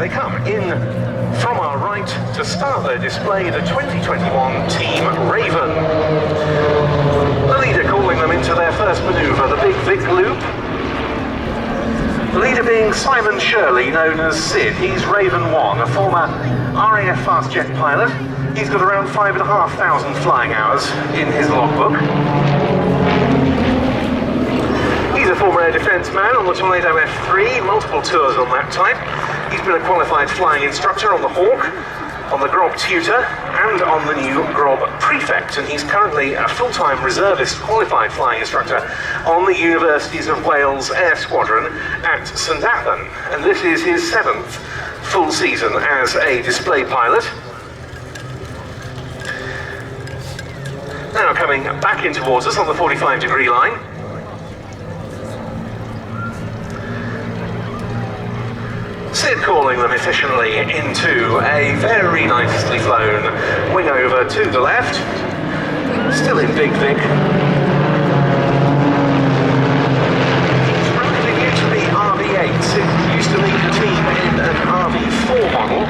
they come in from our right to start their display, the 2021 Team Raven. The leader calling them into their first manoeuvre, the Big Vic Loop. The leader being Simon Shirley, known as Sid. He's Raven 1, a former RAF fast jet pilot. He's got around 5,500 flying hours in his logbook. He's a former air defence man on the Tornado F3, multiple tours on that type. He's been a qualified flying instructor on the Hawk, on the Grob Tutor, and on the new Grob Prefect, and he's currently a full-time reservist qualified flying instructor on the Universities of Wales Air Squadron at St Athan, and this is his 7th full season as a display pilot. Now coming back in towards us on the 45-degree line. Sid calling them efficiently into a very nicely flown wing over to the left. Still in Big Vic. It's relatively new to the RV8. Sid used to lead the team in an RV4 model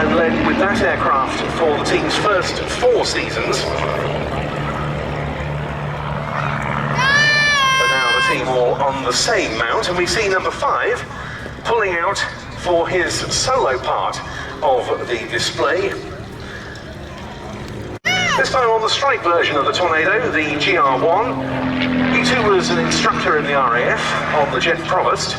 and led with that aircraft for the team's first 4 seasons. But now the team all on the same mount, and we see number 5 pulling out for his solo part of the display. This time on the strike version of the Tornado, the GR1. He too was an instructor in the RAF on the Jet Provost,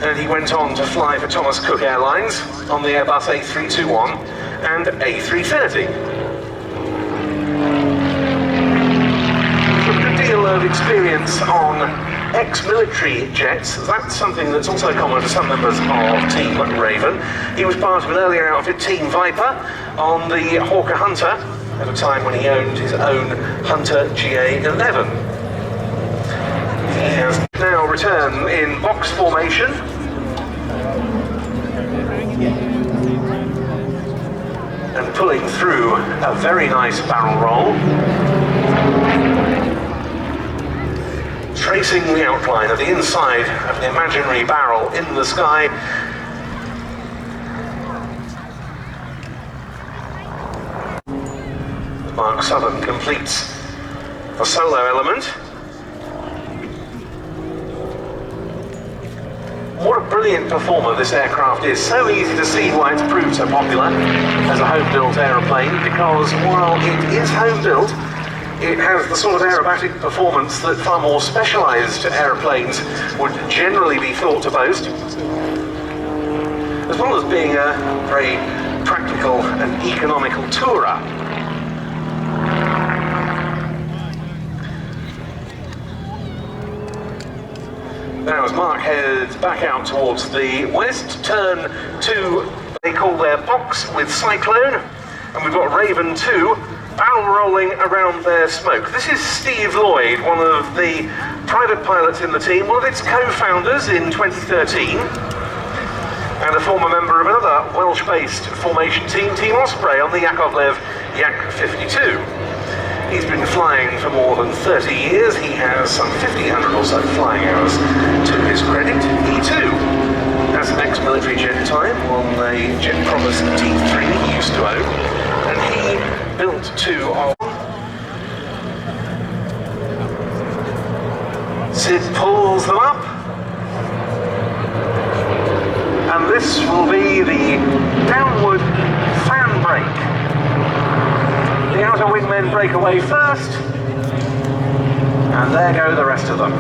and he went on to fly for Thomas Cook Airlines on the Airbus A321 and A330. A good deal of experience on ex-military jets. That's something that's also common to some members of Team Raven. He was part of an earlier outfit, Team Viper, on the Hawker Hunter, at a time when he owned his own Hunter GA11. He has now returned in box formation. And pulling through a very nice barrel roll. Tracing the outline of the inside of an imaginary barrel in the sky. Mark Southern completes a solo element. What a brilliant performer this aircraft is. So easy to see why it's proved so popular as a home-built aeroplane, because while it is home-built, it has the sort of aerobatic performance that far more specialised aeroplanes would generally be thought to boast, as well as being a very practical and economical tourer. Now as Mark heads back out towards the west, turn to, they call their box with Cyclone, and we've got Raven 2, barrel rolling around their smoke. This is Steve Lloyd, one of the private pilots in the team, one of its co-founders in 2013, and a former member of another Welsh-based formation team, Team Osprey, on the Yakovlev Yak 52. He's been flying for more than 30 years. He has some 1,500 or so flying hours to his credit. He too has some ex-military jet time on a Jet Provost T3 he used to own, and he built 2 of. Sid pulls them up, and this will be the downward fan brake. The outer wingmen break away first, and there go the rest of them.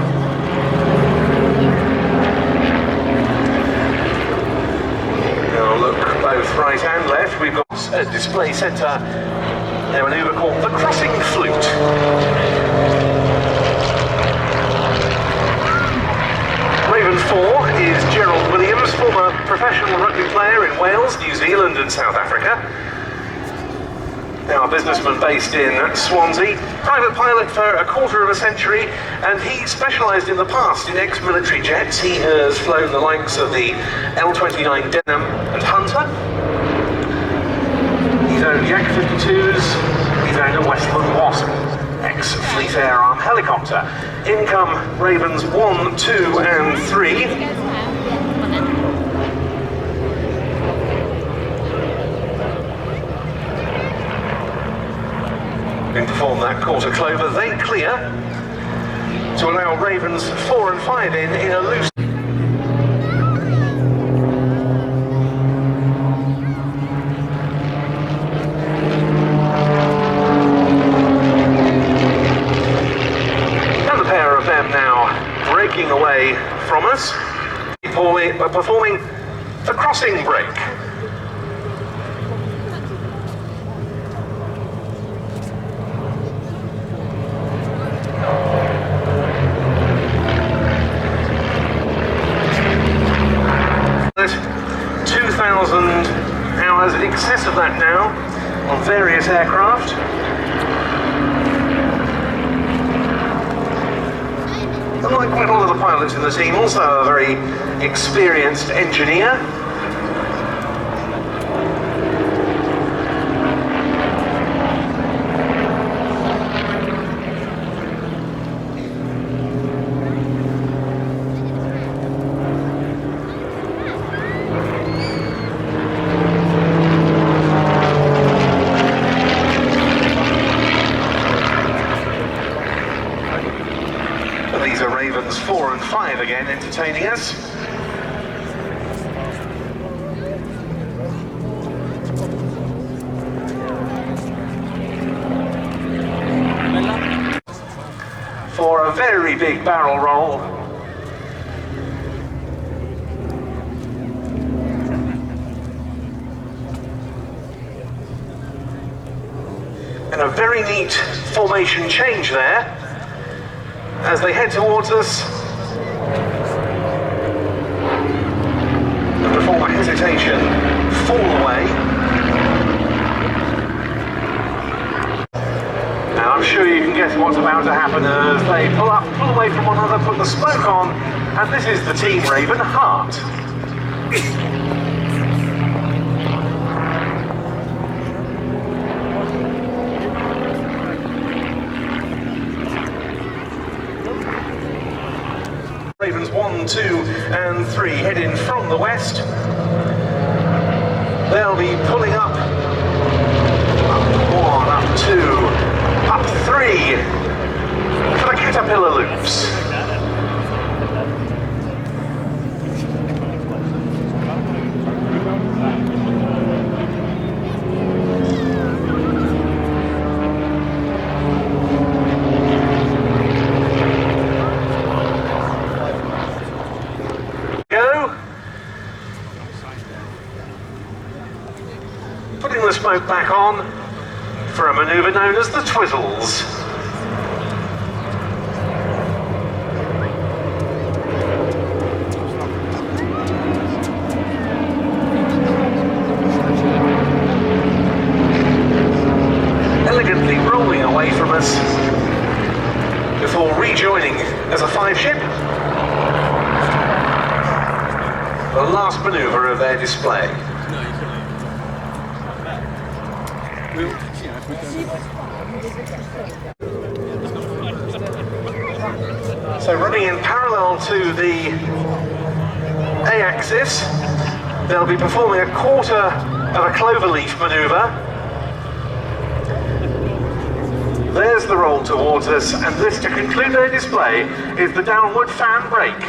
Now look both right and left. We've got a display centre, their manoeuvre called the Crossing Flute. Raven 4 is Gerald Williams, former professional rugby player in Wales, New Zealand and South Africa. Now a businessman based in Swansea, private pilot for a quarter of a century, and he specialised in the past in ex-military jets. He has flown the likes of the L-29 Denim and Hunter. He's owned Yak 52s, he's owned a Westland Wasp, ex-Fleet Air Arm helicopter. In come Ravens 1, 2 and 3. Going to form that quarter clover, they clear to allow Ravens 4 and 5 in a loose. Another pair of them now breaking away from us, performing the crossing break. Hours in excess of that now on various aircraft. Unlike quite a lot of the pilots in the team, also a very experienced engineer. These are Ravens 4 and 5 again, entertaining us. For a very big barrel roll. And a very neat formation change there, as they head towards us. And before my hesitation, fall away. Now I'm sure you can guess what's about to happen as they pull away from one another, put the smoke on, and this is the Team Raven Heart. Ravens 1, 2 and 3 head in from the west. They'll be pulling up 1, up 2, up 3 for the caterpillar loops. Putting the smoke back on for a manoeuvre known as the Twizzles. Elegantly rolling away from us before rejoining as a 5-ship. The last manoeuvre of their display. So running in parallel to the A-axis, they'll be performing a quarter of a cloverleaf manoeuvre. There's the roll towards us, and this, to conclude their display, is the downward fan brake.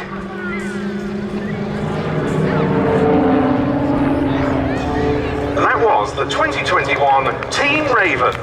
And that was the 2021 Team Raven.